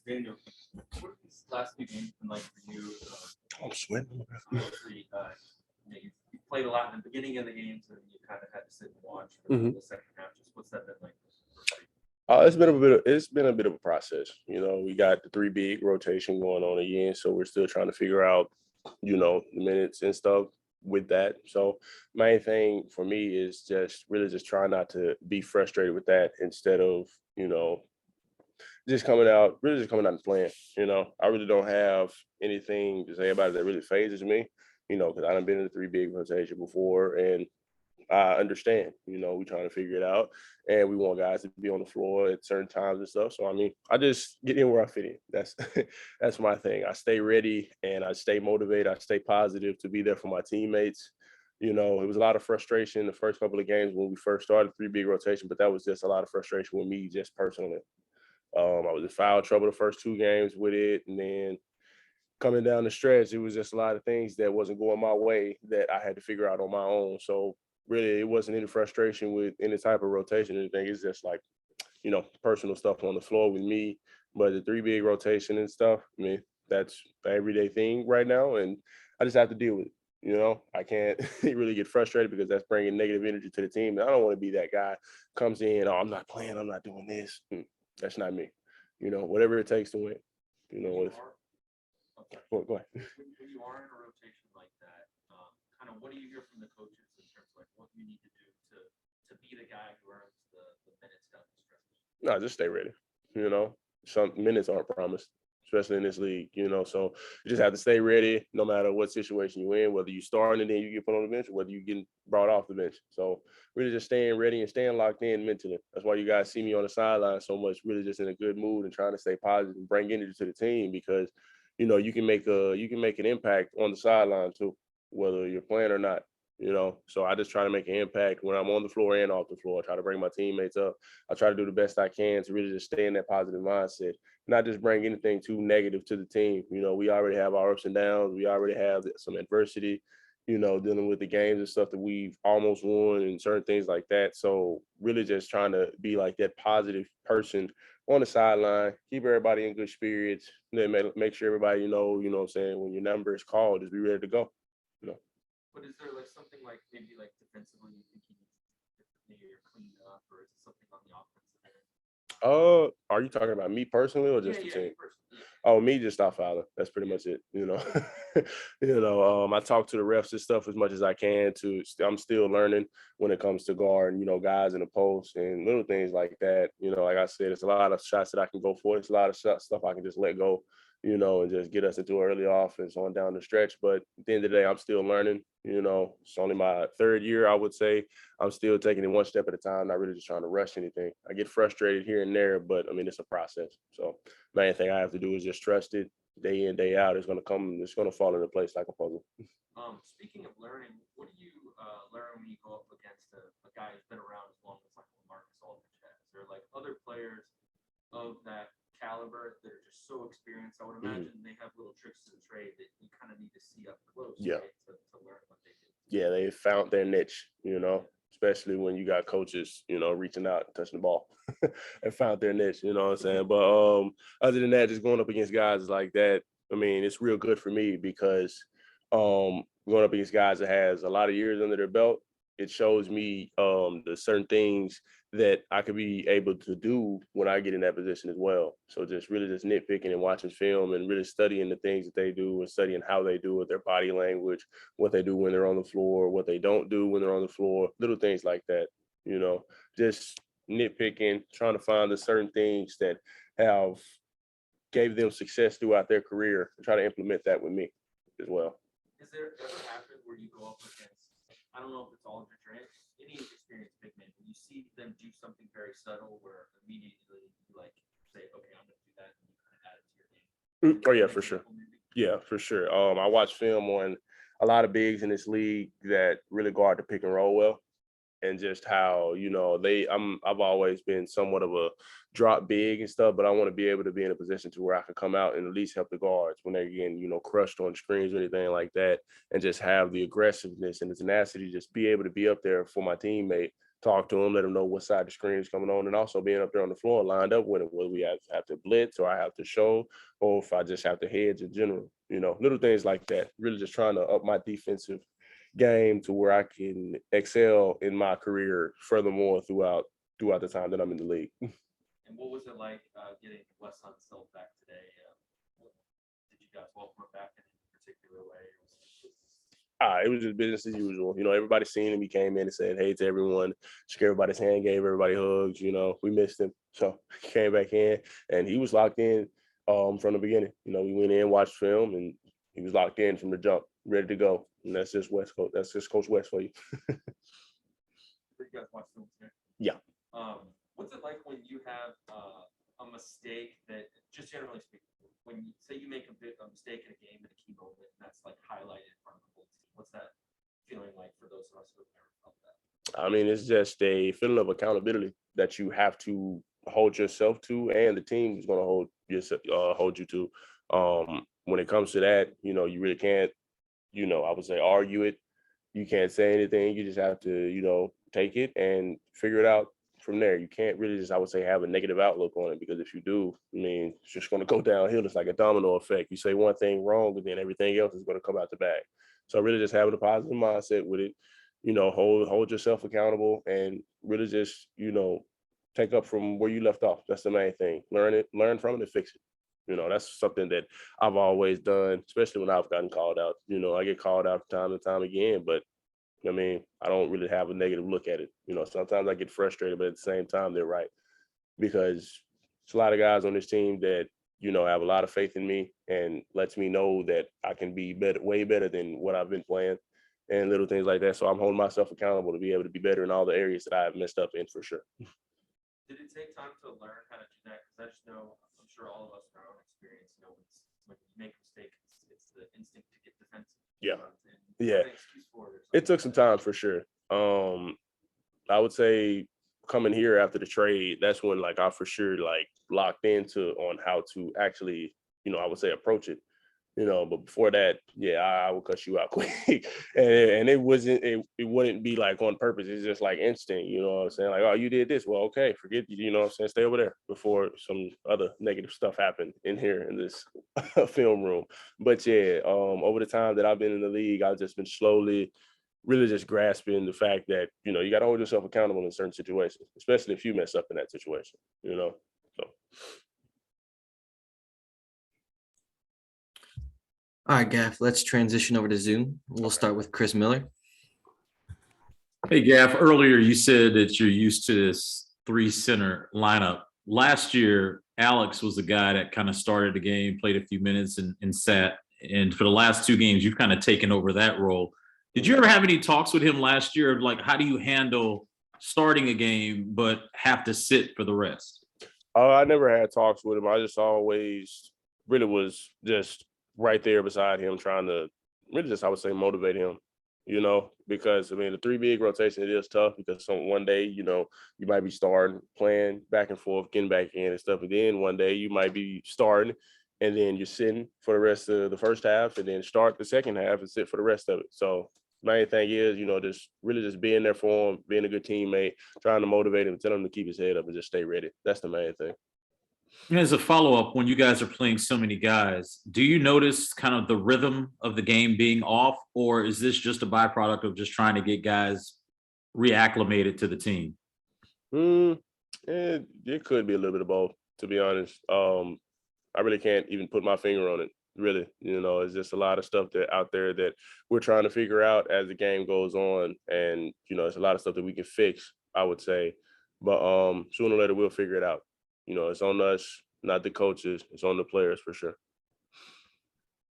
Daniel, what have these last few games been like for you? I'm sweating. Obviously, you played a lot in the beginning of the games, and you kind of had to sit and watch for the second half. Just what's that been like? It's been a bit of a process. We got the three big rotation going on again, so we're still trying to figure out, the minutes and stuff with that. So main thing for me is just really just trying not to be frustrated with that instead of, really just coming out and playing. I really don't have anything to say about it that really phases me, because I done been in the three big rotation before, and I understand, we trying to figure it out, and we want guys to be on the floor at certain times and stuff. So, I just get in where I fit in. That's that's my thing. I stay ready and I stay motivated. I stay positive to be there for my teammates. It was a lot of frustration the first couple of games when we first started three big rotation, but that was just a lot of frustration with me just personally. I was in foul trouble the first two games with it, and then coming down the stretch, it was just a lot of things that wasn't going my way that I had to figure out on my own. So really, it wasn't any frustration with any type of rotation or anything. It's just like, personal stuff on the floor with me. But the three big rotation and stuff, that's the everyday thing right now, and I just have to deal with it. I can't really get frustrated because that's bringing negative energy to the team. And I don't want to be that guy comes in, oh, I'm not playing, I'm not doing this. That's not me. Whatever it takes to win. If go ahead. When you are in a rotation like that, kind of what do you hear from the coaches in terms of like what you need to do to be the guy who earns the minutes down the stretch? No, just stay ready. Some minutes aren't promised, especially in this league. So you just have to stay ready no matter what situation you're in, whether you starting and then you get put on the bench, or whether you getting brought off the bench. So really just staying ready and staying locked in mentally. That's why you guys see me on the sideline so much, really just in a good mood and trying to stay positive and bring energy to the team because you can make an impact on the sideline too, whether you're playing or not. So I just try to make an impact when I'm on the floor and off the floor. I try to bring my teammates up. I try to do the best I can to really just stay in that positive mindset, not just bring anything too negative to the team. We already have our ups and downs. We already have some adversity, dealing with the games and stuff that we've almost won and certain things like that. So really just trying to be like that positive person on the sideline, keep everybody in good spirits, and then make sure everybody what I'm saying, when your number is called, just be ready to go. But is there like something like maybe like defensively you think he needs to maybe clean up, or is it something on the offensive end? Are you talking about me personally or just the team? Oh, me just stop fouling. That's pretty much it. I talk to the refs and stuff as much as I can. I'm still learning when it comes to guarding, guys in the post and little things like that. Like I said, it's a lot of shots that I can go for. It's a lot of stuff I can just let go, and just get us into an early offense on down the stretch. But at the end of the day, I'm still learning. It's only my third year, I would say. I'm still taking it one step at a time, not really just trying to rush anything. I get frustrated here and there, but it's a process. So main thing I have to do is just trust it day in, day out. It's going to fall into place like a puzzle. Speaking of learning, what do you learn when you go up against a guy who's been around as long as like Marcus Aldridge has? There are like other players of that caliber that are just so experienced. I would imagine they have little tricks to the trade that you kind of need to see up close, Yeah. Right, to learn what they do. Yeah, they found their niche, especially when you got coaches, reaching out and touching the ball and found their niche, you know what I'm saying? But other than that, just going up against guys like that, it's real good for me because going up against guys that has a lot of years under their belt, it shows me the certain things that I could be able to do when I get in that position as well. So just really just nitpicking and watching film and really studying the things that they do and studying how they do it, their body language, what they do when they're on the floor, what they don't do when they're on the floor, little things like that, just nitpicking, trying to find the certain things that have gave them success throughout their career and try to implement that with me as well. Has there ever happened where you go up against, I don't know if it's Aldridge or any experienced big man, when you see them do something very subtle where immediately you like say, okay, I'm going to do that, and you kind of add it to your game? Oh, yeah, for sure. Yeah, for sure. I watch film on a lot of bigs in this league that really guard the pick and roll well. And just how, I've always been somewhat of a drop big and stuff, but I want to be able to be in a position to where I can come out and at least help the guards when they're getting, crushed on screens or anything like that, and just have the aggressiveness and the tenacity, just be able to be up there for my teammate talk to him, let him know what side the screen is coming on, and also being up there on the floor lined up with him, whether we have to blitz or I have to show, or if I just have to hedge in general, little things like that. Really just trying to up my defensive game to where I can excel in my career furthermore throughout the time that I'm in the league. And what was it like getting Wes Unseld back today? Did you guys welcome him back in a particular way? It was just business as usual. Everybody seen him. He came in and said hey to everyone, shook everybody's hand, gave everybody hugs. We missed him. So he came back in and he was locked in from the beginning. We went in, watched film, and he was locked in from the jump, ready to go. And that's just West Coast. That's just Coach West for you. You guys watch film today? Yeah. What's it like when you have a mistake that, just generally speaking, when you say you make a mistake in a game in a key moment, and that's like highlighted in front of the whole team? What's that feeling like for those of us who have never felt that? I mean, it's just a feeling of accountability that you have to hold yourself to, and the team is going to hold you to. When it comes to that, you really can't, I would say argue it. You can't say anything. You just have to, take it and figure it out from there. You can't really just, I would say, have a negative outlook on it, because if you do, I mean, it's just going to go downhill. It's like a domino effect. You say one thing wrong, but then everything else is going to come out the bag. So really just having a positive mindset with it, hold yourself accountable, and really just, take up from where you left off. That's the main thing. Learn from it and fix it. That's something that I've always done, especially when I've gotten called out. I get called out time and time again, but I mean, I don't really have a negative look at it. Sometimes I get frustrated, but at the same time, they're right, because there's a lot of guys on this team that, have a lot of faith in me and lets me know that I can be better, way better than what I've been playing, and little things like that. So I'm holding myself accountable to be able to be better in all the areas that I've messed up in, for sure. Did it take time to learn how to do that? Because I just know, I'm sure all of us in our own experience know when you make a mistake, it's the instinct to get defensive. Yeah. Yeah. It took some time for sure. I would say coming here after the trade, that's when like I for sure like locked into on how to actually, I would say approach it. But before that, yeah, I would cut you out quick. and it wouldn't be like on purpose. It's just like instinct, you know what I'm saying? Like, oh, you did this. Well, okay, forget, you know what I'm saying? Stay over there before some other negative stuff happened in here in this film room. But yeah, over the time that I've been in the league, I've just been slowly really just grasping the fact that, you got to hold yourself accountable in certain situations, especially if you mess up in that situation, so. All right, Gaff, let's transition over to Zoom. We'll start with Chris Miller. Hey, Gaff, earlier you said that you're used to this 3-center lineup. Last year, Alex was the guy that kind of started the game, played a few minutes and sat. And for the last 2 games, you've kind of taken over that role. Did you ever have any talks with him last year of like, how do you handle starting a game but have to sit for the rest? I never had talks with him. I just always really was just right there beside him, trying to really just, I would say, motivate him, because I mean, the 3 big rotation, it is tough because one day, you might be starting, playing back and forth, getting back in and stuff. And then one day you might be starting and then you're sitting for the rest of the first half and then start the second half and sit for the rest of it. So main thing is, just really just being there for him, being a good teammate, trying to motivate him, tell him to keep his head up and just stay ready. That's the main thing. As a follow-up, when you guys are playing so many guys, do you notice kind of the rhythm of the game being off, or is this just a byproduct of just trying to get guys reacclimated to the team? It could be a little bit of both, to be honest. I really can't even put my finger on it, really. It's just a lot of stuff that out there that we're trying to figure out as the game goes on. And, it's a lot of stuff that we can fix, I would say. But sooner or later, we'll figure it out. It's on us, not the coaches. It's on the players for sure.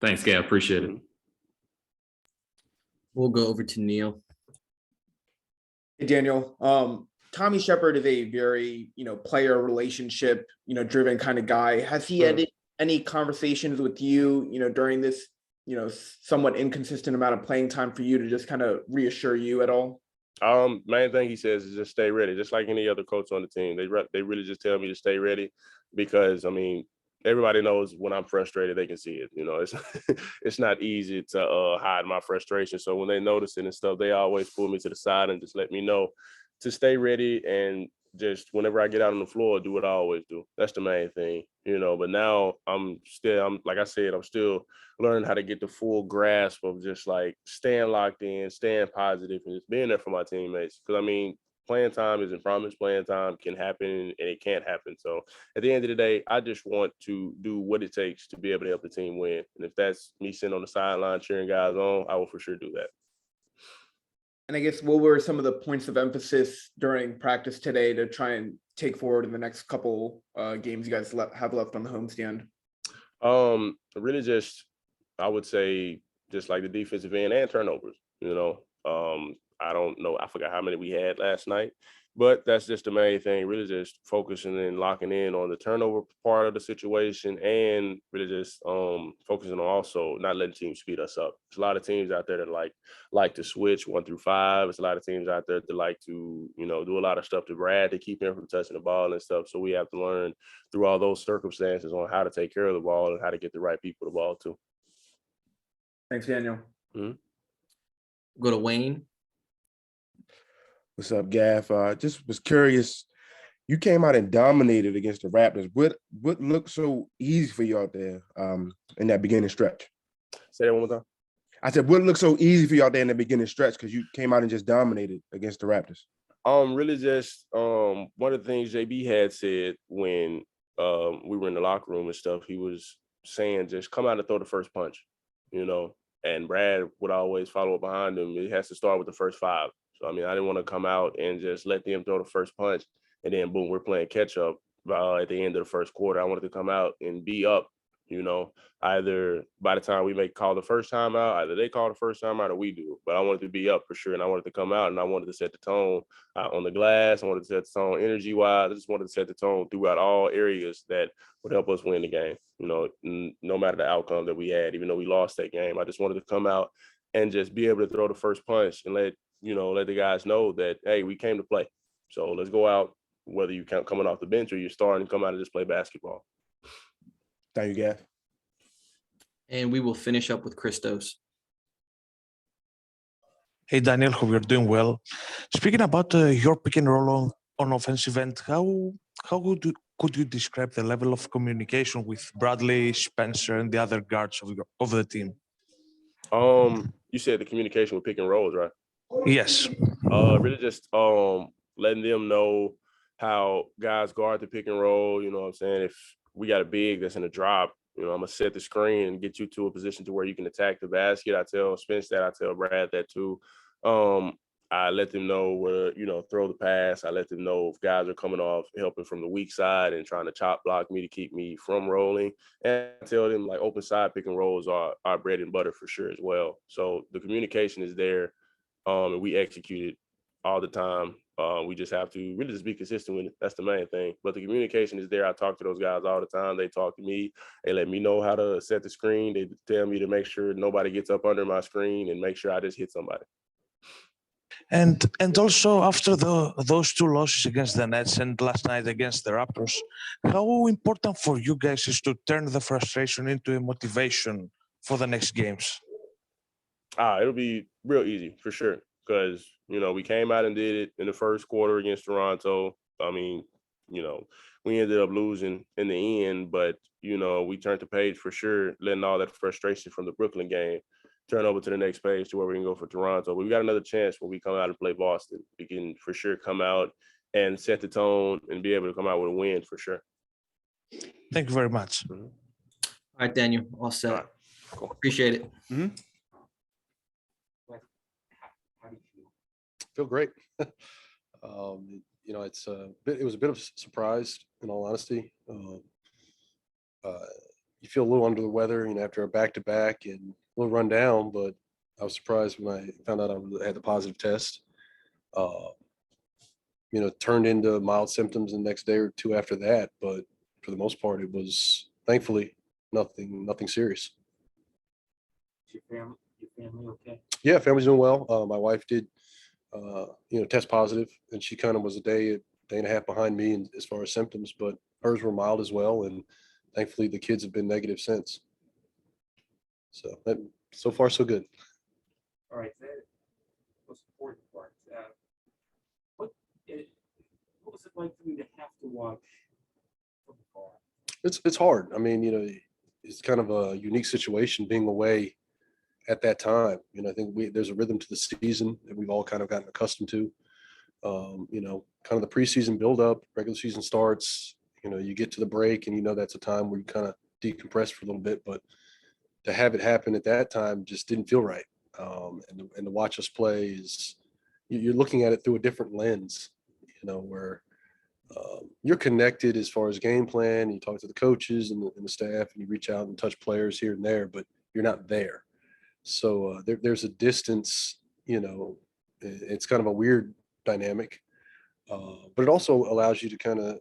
Thanks, Gav. Appreciate it. We'll go over to Neil. Hey, Daniel. Tommy Shepard is a very, player relationship, driven kind of guy. Has he had any conversations with you, during this, somewhat inconsistent amount of playing time for you to just kind of reassure you at all? Main thing he says is just stay ready, just like any other coach on the team. They really just tell me to stay ready because, I mean, everybody knows when I'm frustrated, they can see it. It's it's not easy to hide my frustration. So when they notice it and stuff, they always pull me to the side and just let me know to stay ready and just whenever I get out on the floor, do what I always do. That's the main thing, but now I'm like I said, I'm still learning how to get the full grasp of just like staying locked in, staying positive, and just being there for my teammates. Because I mean, playing time isn't promised. Playing time can happen and it can't happen. So at the end of the day, I just want to do what it takes to be able to help the team win. And if that's me sitting on the sideline cheering guys on, I will for sure do that. And I guess what were some of the points of emphasis during practice today to try and take forward in the next couple games you guys have left on the homestand? Really just, I would say just like the defensive end and turnovers, I don't know. I forgot how many we had last night, but that's just the main thing. Really just focusing and locking in on the turnover part of the situation and really just focusing on also not letting teams speed us up. There's a lot of teams out there that like to switch 1 through 5. There's a lot of teams out there that like to, do a lot of stuff to Brad to keep him from touching the ball and stuff. So we have to learn through all those circumstances on how to take care of the ball and how to get the right people the ball too. Thanks, Daniel. Mm-hmm. Go to Wayne. What's up, Gaff? Just was curious. You came out and dominated against the Raptors. What looked so easy for you out there in that beginning stretch? Say that one more time. I said, what looked so easy for you out there in the beginning stretch? Because you came out and just dominated against the Raptors. Really just one of the things JB had said when we were in the locker room and stuff, he was saying just come out and throw the first punch, and Brad would always follow up behind him. It has to start with the first 5. So, I mean, I didn't want to come out and just let them throw the first punch and then, boom, we're playing catch up at the end of the first quarter. I wanted to come out and be up, either by the time we call the first time out, either they call the first time out or we do. But I wanted to be up for sure, and I wanted to come out, and I wanted to set the tone on the glass. I wanted to set the tone energy-wise. I just wanted to set the tone throughout all areas that would help us win the game, no matter the outcome that we had, even though we lost that game. I just wanted to come out and just be able to throw the first punch and let the guys know that, hey, we came to play. So let's go out, whether you coming off the bench or you're starting, come out and just play basketball. Thank you, Gaff. And we will finish up with Christos. Hey, Daniel, hope you're doing well. Speaking about your pick and roll on offensive end, how could you describe the level of communication with Bradley, Spencer, and the other guards of the team? You said the communication with pick and rolls, right? Yes. Really just letting them know how guys guard the pick and roll. You know what I'm saying? If we got a big that's in a drop, I'm going to set the screen and get you to a position to where you can attack the basket. I tell Spence that. I tell Brad that too. I let them know where, throw the pass. I let them know if guys are coming off, helping from the weak side and trying to chop block me to keep me from rolling. And I tell them like open side pick and rolls are our bread and butter for sure as well. So the communication is there. And we execute it all the time. We just have to really just be consistent with it. That's the main thing. But the communication is there. I talk to those guys all the time. They talk to me. They let me know how to set the screen. They tell me to make sure nobody gets up under my screen and make sure I just hit somebody. And also after those 2 losses against the Nets and last night against the Raptors, how important for you guys is to turn the frustration into a motivation for the next games? It'll be real easy for sure because, we came out and did it in the first quarter against Toronto. I mean, we ended up losing in the end, but, we turned the page for sure, letting all that frustration from the Brooklyn game turn over to the next page to where we can go for Toronto. But we got another chance when we come out and play Boston. We can for sure come out and set the tone and be able to come out with a win for sure. Thank you very much. All right, Daniel, all set. All right, cool. Appreciate it. Mm-hmm. How do you feel? Feel great. It was a bit of a surprise, in all honesty. You feel a little under the weather, after a back-to-back and a little run down, but I was surprised when I found out I had the positive test. Turned into mild symptoms the next day or 2 after that, but for the most part, it was thankfully nothing serious. Is your family okay? Yeah, family's doing well. My wife did, test positive, and she kind of was a day and a half behind me as far as symptoms, but hers were mild as well, and thankfully the kids have been negative since. So far so good. All right, the most important part. was it like for you to have to watch football? It's hard. I mean, it's kind of a unique situation being away at that time. I think there's a rhythm to the season that we've all kind of gotten accustomed to. Kind of the preseason buildup, regular season starts. You get to the break, and that's a time where you kind of decompress for a little bit. But to have it happen at that time just didn't feel right. And to watch us play is you're looking at it through a different lens. Where you're connected as far as game plan. You talk to the coaches and the staff, and you reach out and touch players here and there, but you're not there. So there's a distance. It's kind of a weird dynamic, but it also allows you to kind of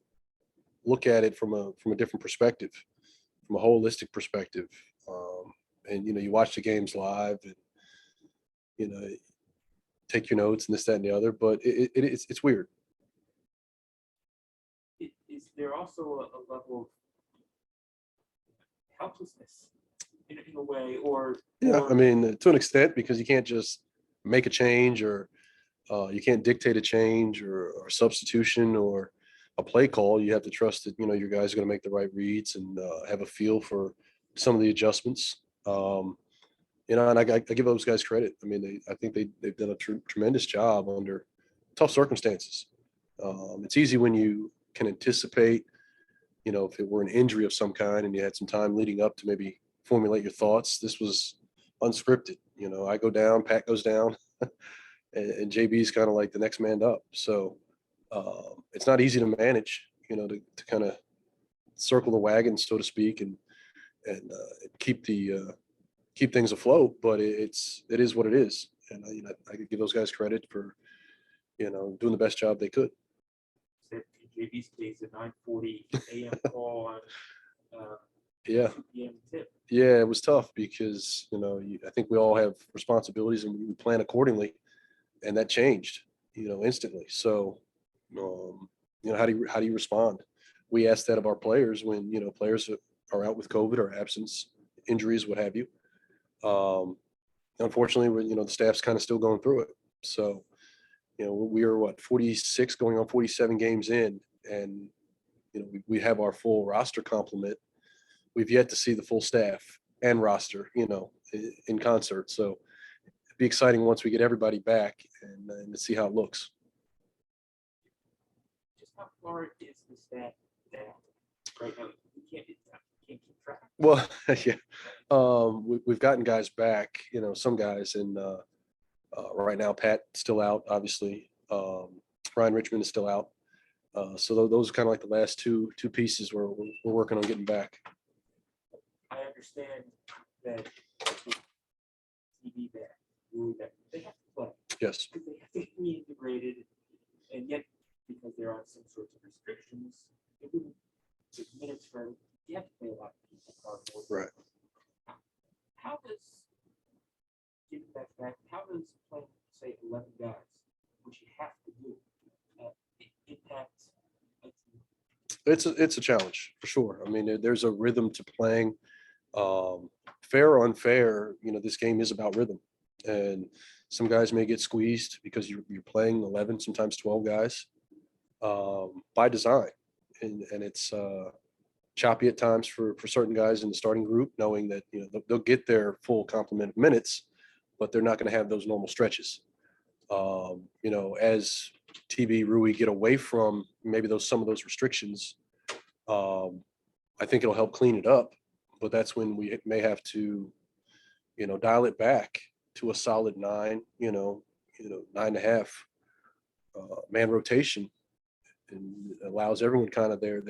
look at it from a different perspective, from a holistic perspective. And you watch the games live, and take your notes and this, that, and the other. But it's weird. Is there also a level of helplessness in a way, or? Yeah, I mean, to an extent, because you can't just make a change, or you can't dictate a change or a substitution or a play call. You have to trust that your guys are going to make the right reads and have a feel for some of the adjustments. And I give those guys credit. I mean, I think they've done a tremendous job under tough circumstances. It's easy when you can anticipate, if it were an injury of some kind and you had some time leading up to maybe formulate your thoughts. This was unscripted. I go down, Pat goes down, and JB's kind of like the next man up. So it's not easy to manage, to kind of circle the wagon, so to speak, and keep things afloat. But it is what it is. And I could give those guys credit for, doing the best job they could. JB's case at 9:40 a.m. call on Yeah. 2 p.m. tip. Yeah, it was tough because, I think we all have responsibilities and we plan accordingly, and that changed, instantly. So, how do you respond? We ask that of our players when, players are out with COVID or absence, injuries, what have you. Unfortunately, the staff's kind of still going through it. So, we are 46 going on 47 games in, and, we have our full roster complement. We've yet to see the full staff and roster, in concert. So it'd be exciting once we get everybody back and to see how it looks. Just how far is the staff down right now? You can't keep track. Well, yeah, we've gotten guys back, some guys, and right now Pat's still out, obviously. Ryan Richmond is still out. So those are kind of like the last two pieces we're working on getting back. I understand that TV back, they have to play. Yes. Because they have to be integrated, and yet because there are some sorts of restrictions, it wouldn't take minutes for you have to play a lot of people cardboard. Right. How does getting that back? How does playing, say, 11 guys, which you have to do, impact a team? It's a challenge for sure. I mean, there's a rhythm to playing. Fair or unfair, this game is about rhythm, and some guys may get squeezed because you're playing 11, sometimes 12 guys by design, and it's choppy at times for certain guys in the starting group, knowing that they'll get their full complement of minutes, but they're not going to have those normal stretches. As TB Rui get away from maybe some of those restrictions, I think it'll help clean it up. But that's when we may have to, dial it back to a solid 9, 9.5 man rotation, and allows everyone kind of their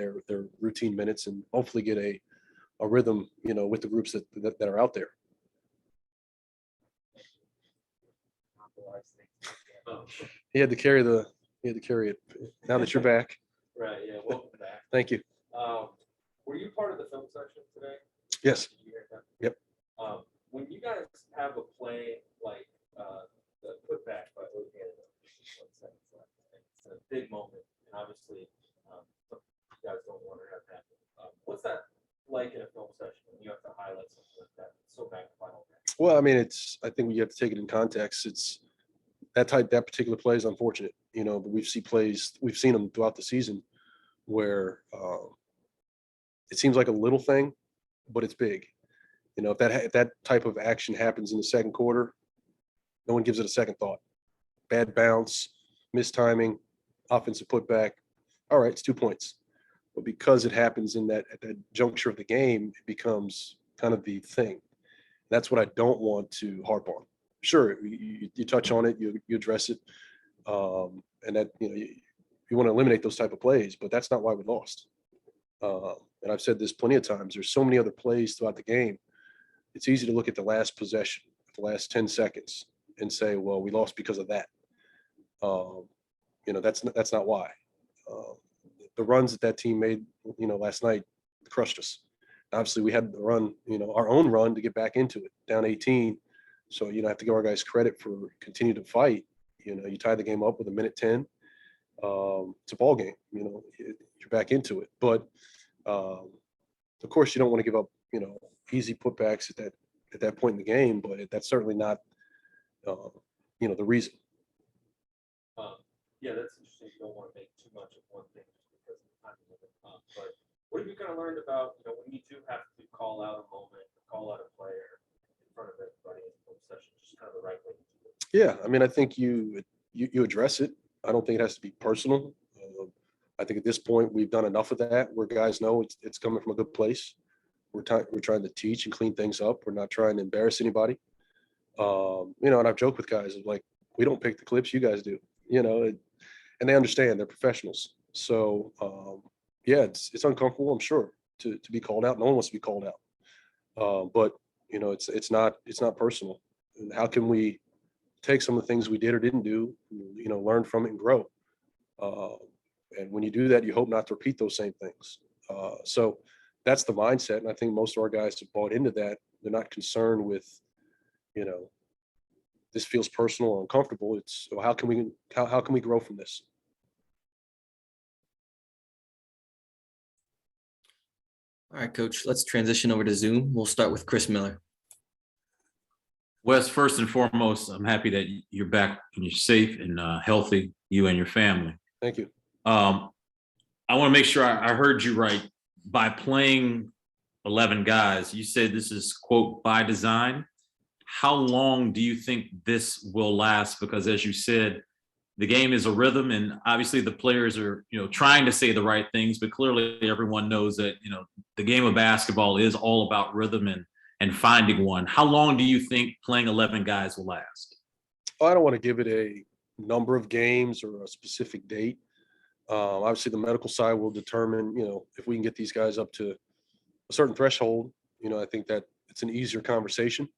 routine minutes and hopefully get a rhythm, with the groups that are out there. He had to carry it. Now that you're back. Right. Yeah. Welcome back. Thank you. Were you part of the film section today? Yes. Did you hear that? Yep. When you guys have a play like the putback by O'Hanlon, it's a big moment, and obviously you guys don't want to have that. What's that like in a film session when you have to highlight something like that? It's so magnified. Well, I mean, I think you have to take it in context. It's that particular play is unfortunate. but we've seen them throughout the season where it seems like a little thing, but it's big. If that type of action happens in the second quarter, no one gives it a second thought. Bad bounce, mistiming, offensive putback. All right, it's 2 points. But because it happens at that juncture of the game, it becomes kind of the thing. That's what I don't want to harp on. Sure, you touch on it, you address it, and that you want to eliminate those type of plays, but that's not why we lost. And I've said this plenty of times. There's so many other plays throughout the game. It's easy to look at the last possession, the last 10 seconds, and say, well, we lost because of that. That's not why. The runs that team made, last night crushed us. Obviously, we had to run, our own run to get back into it, down 18. So, I have to give our guys credit for continuing to fight. You tie the game up with a minute 10. It's a ball game, you're back into it. But, of course, you don't want to give up, easy putbacks at that point in the game, but that's certainly not, the reason. Yeah, that's interesting. You don't want to make too much of one thing just because of the time limit. But what have you kind of learned about, when you do have to call out a moment, call out a player in front of everybody in the session, just kind of the right way to do it? Yeah, I mean, I think you address it. I don't think it has to be personal. I think at this point we've done enough of that where guys know it's coming from a good place. We're trying to teach and clean things up. We're not trying to embarrass anybody. And I've joked with guys like, we don't pick the clips, you guys do. And they understand, they're professionals. So yeah, it's uncomfortable, I'm sure, to be called out. No one wants to be called out. But it's not personal. And how can we take some of the things we did or didn't do, learn from it and grow? And when you do that, you hope not to repeat those same things. So that's the mindset. And I think most of our guys have bought into that. They're not concerned with, this feels personal or uncomfortable. It's, well, how can we grow from this? All right, Coach, let's transition over to Zoom. We'll start with Chris Miller. Wes, first and foremost, I'm happy that you're back and you're safe and healthy, you and your family. Thank you. I want to make sure I heard you right. By playing 11 guys, you said this is, quote, by design. How long do you think this will last? Because as you said, the game is a rhythm, and obviously the players are, trying to say the right things, but clearly everyone knows that, the game of basketball is all about rhythm and finding one. How long do you think playing 11 guys will last? I don't want to give it a number of games or a specific date. Obviously the medical side will determine, if we can get these guys up to a certain threshold, I think that it's an easier conversation.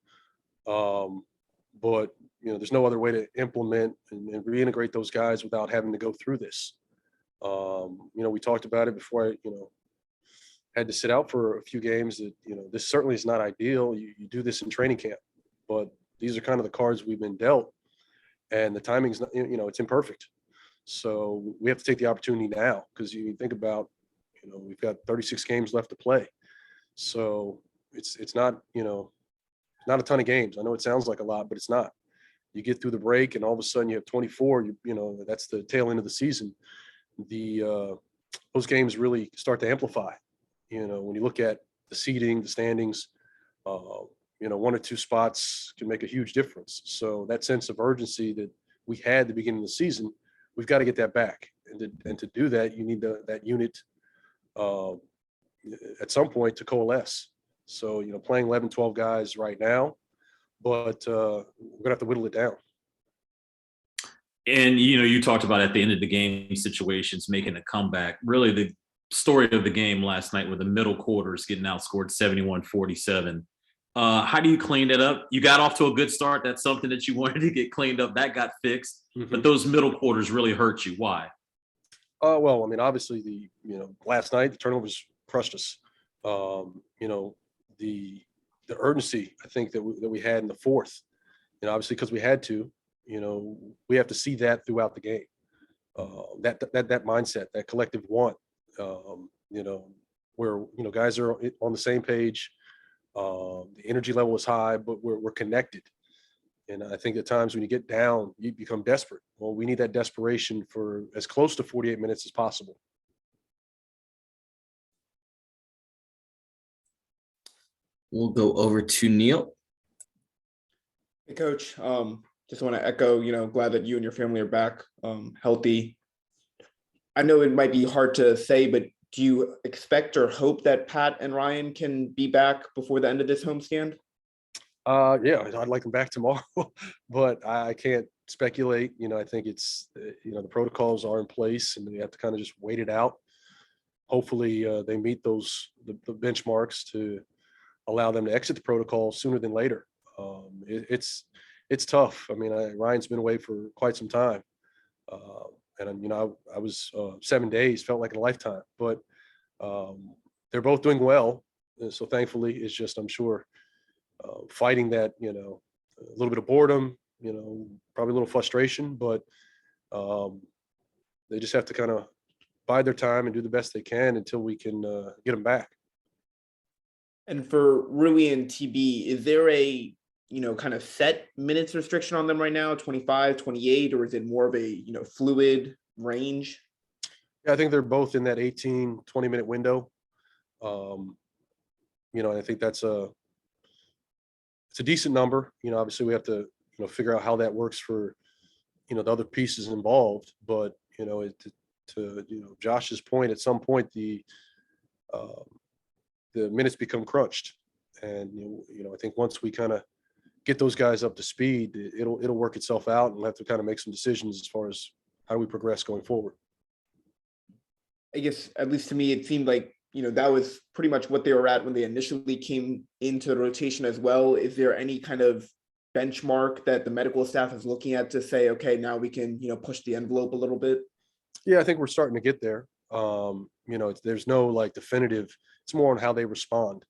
But there's no other way to implement and reintegrate those guys without having to go through this. We talked about it before I, had to sit out for a few games that, this certainly is not ideal. You do this in training camp, but these are kind of the cards we've been dealt, and the timing's not, it's imperfect. So we have to take the opportunity now, because you think about, we've got 36 games left to play. So it's not, not a ton of games. I know it sounds like a lot, but it's not. You get through the break and all of a sudden you have 24, that's the tail end of the season. Those games really start to amplify. When you look at the seeding, the standings, 1 or 2 spots can make a huge difference. So that sense of urgency that we had at the beginning of the season, we've got to get that back. And to do that, you need that unit at some point to coalesce. So, playing 11, 12 guys right now, but we're gonna have to whittle it down. And, you talked about at the end of the game situations, making a comeback. Really the story of the game last night with the middle quarters getting outscored 71-47. How do you clean that up? You got off to a good start. That's something that you wanted to get cleaned up. That got fixed. Mm-hmm. But those middle quarters really hurt you. Why? Well, I mean, obviously last night the turnovers crushed us. The urgency I think that we had in the fourth, obviously because we had to, we have to see that throughout the game. That mindset, that collective want, where guys are on the same page. The energy level is high, but we're connected. And I think at times when you get down, you become desperate. Well, we need that desperation for as close to 48 minutes as possible. We'll go over to Neil. Hey, Coach. Just want to echo, glad that you and your family are back, healthy. I know it might be hard to say, but do you expect or hope that Pat and Ryan can be back before the end of this homestand? Yeah, I'd like them back tomorrow, but I can't speculate. I think it's, the protocols are in place and we have to kind of just wait it out. Hopefully they meet the benchmarks to allow them to exit the protocol sooner than later. It's tough. I mean, Ryan's been away for quite some time. And I was 7 days, felt like a lifetime, but they're both doing well. So thankfully it's just, I'm sure, fighting that, a little bit of boredom, probably a little frustration, but they just have to kind of bide their time and do the best they can until we can get them back. And for Rui and TB, is there a, kind of set minutes restriction on them right now, 25, 28, or is it more of a, fluid range? Yeah, I think they're both in that 18, 20-minute window. I think it's a decent number. Obviously we have to, figure out how that works for, the other pieces involved. But, to Josh's point, at some point the minutes become crunched. And, I think once we kind of get those guys up to speed, it'll work itself out, and we'll have to kind of make some decisions as far as how do we progress going forward. I guess, at least to me, it seemed like, that was pretty much what they were at when they initially came into the rotation as well. Is there any kind of benchmark that the medical staff is looking at to say, okay, now we can, push the envelope a little bit? Yeah, I think we're starting to get there. There's no like definitive, it's more on how they respond.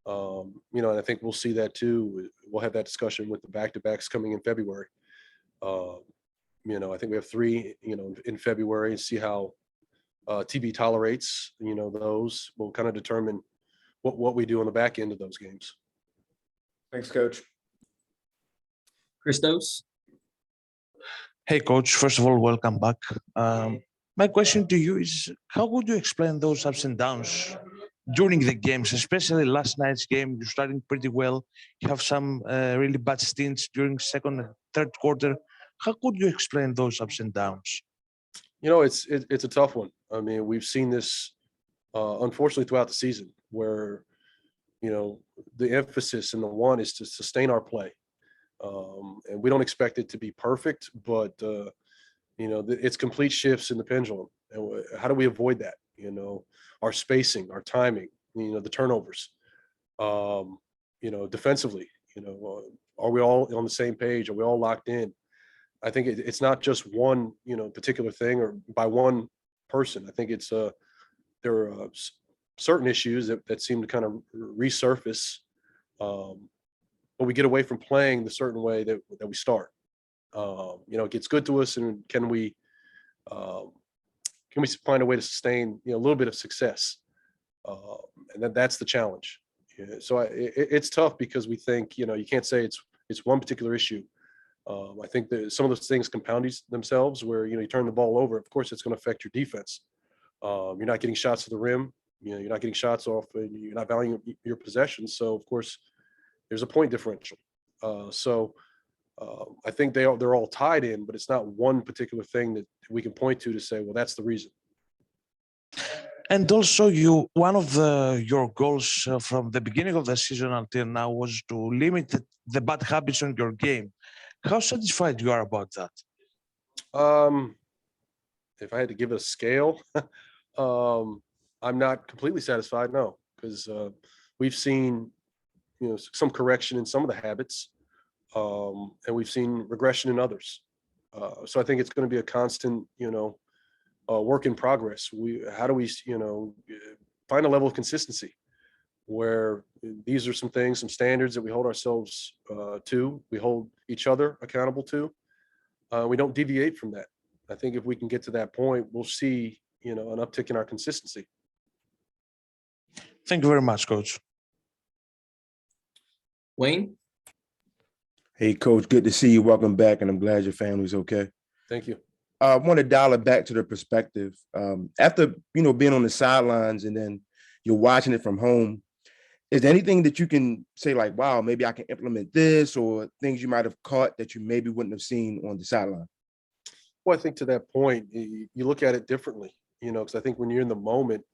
And I think we'll see that too. We'll have that discussion with the back-to-backs coming in February. I think we have 3, in February, and see how TB tolerates, those will kind of determine what we do on the back end of those games. Thanks, Coach. Christos. Hey, Coach. First of all, welcome back. My question to you is, how would you explain those ups and downs during the games, especially last night's game? You're starting pretty well. You have some really bad stints during second and third quarter. How could you explain those ups and downs? It's a tough one. I mean, we've seen this, unfortunately, throughout the season where, the emphasis and the one is to sustain our play. And we don't expect it to be perfect, but, it's complete shifts in the pendulum. And how do we avoid that? Our spacing, our timing, the turnovers, defensively, are we all on the same page? Are we all locked in? I think it's not just one, particular thing or by one person. I think it's there are certain issues that seem to kind of resurface, but we get away from playing the certain way that we start. It gets good to us, and can we find a way to sustain a little bit of success? And that's the challenge. So it's tough because we think you can't say it's one particular issue. I think that some of those things compound themselves where, you turn the ball over. Of course, it's going to affect your defense. You're not getting shots to the rim. You're not getting shots off, and you're not valuing your possessions. So, of course, there's a point differential. I think they're all tied in, but it's not one particular thing that we can point to say, well, that's the reason. And also, one of your goals from the beginning of the season until now was to limit the bad habits on your game. How satisfied you are about that? If I had to give it a scale, I'm not completely satisfied, no, because we've seen, some correction in some of the habits, and we've seen regression in others. So I think it's going to be a constant, work in progress. How do we, find a level of consistency where these are some things, some standards that we hold ourselves to, we hold each other accountable to. We don't deviate from that. I think if we can get to that point, we'll see, an uptick in our consistency. Thank you very much, Coach. Wayne. Hey, Coach, good to see you. Welcome back, and I'm glad your family's okay. Thank you. I want to dial it back to the perspective. After being on the sidelines and then you're watching it from home, is there anything that you can say like, wow, maybe I can implement this, or things you might have caught that you maybe wouldn't have seen on the sideline? Well, I think to that point, you look at it differently, because I think when you're in the moment,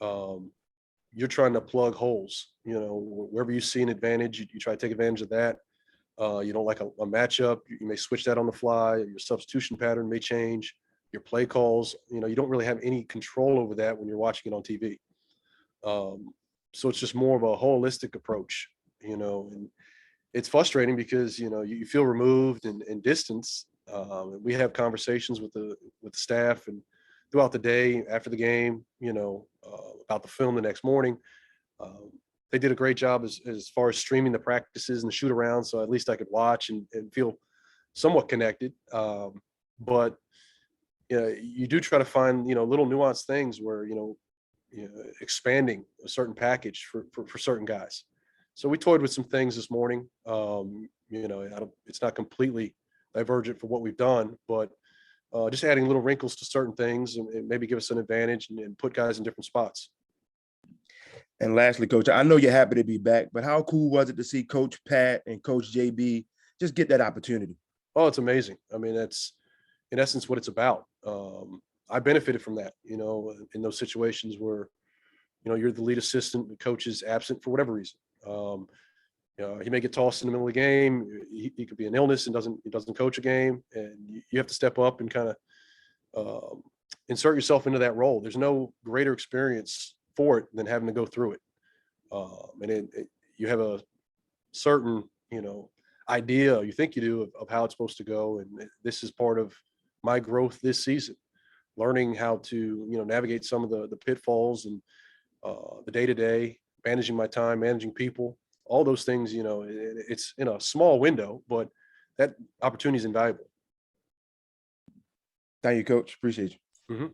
you're trying to plug holes, wherever you see an advantage, you try to take advantage of that. You don't like a matchup, you may switch that on the fly. Your substitution pattern may change, your play calls, you don't really have any control over that when you're watching it on TV. So it's just more of a holistic approach, and it's frustrating because, you feel removed and distance. We have conversations with the staff and throughout the day after the game, about the film the next morning. They did a great job as far as streaming the practices and the shoot around. So at least I could watch and feel somewhat connected. But you do try to find, little nuanced things where, expanding a certain package for certain guys. So we toyed with some things this morning. It's not completely divergent from what we've done, but just adding little wrinkles to certain things and maybe give us an advantage and put guys in different spots. And lastly, Coach, I know you're happy to be back, but how cool was it to see Coach Pat and Coach JB just get that opportunity? Oh, it's amazing. I mean, that's in essence what it's about. I benefited from that, in those situations where, you're the lead assistant, the coach is absent for whatever reason. He may get tossed in the middle of the game. He could be an illness and doesn't coach a game, and you have to step up and kind of insert yourself into that role. There's no greater experience for it than having to go through it. And you have a certain, idea, you think you do, of how it's supposed to go. And this is part of my growth this season, learning how to, navigate some of the pitfalls and the day-to-day, managing my time, managing people, all those things. It's in a small window, but that opportunity is invaluable. Thank you, Coach. Appreciate you. Mm-hmm.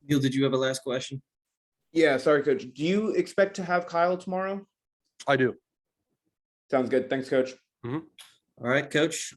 Neil, did you have a last question? Yeah, sorry, Coach. Do you expect to have Kyle tomorrow? I do. Sounds good. Thanks, Coach. Mm-hmm. All right, Coach.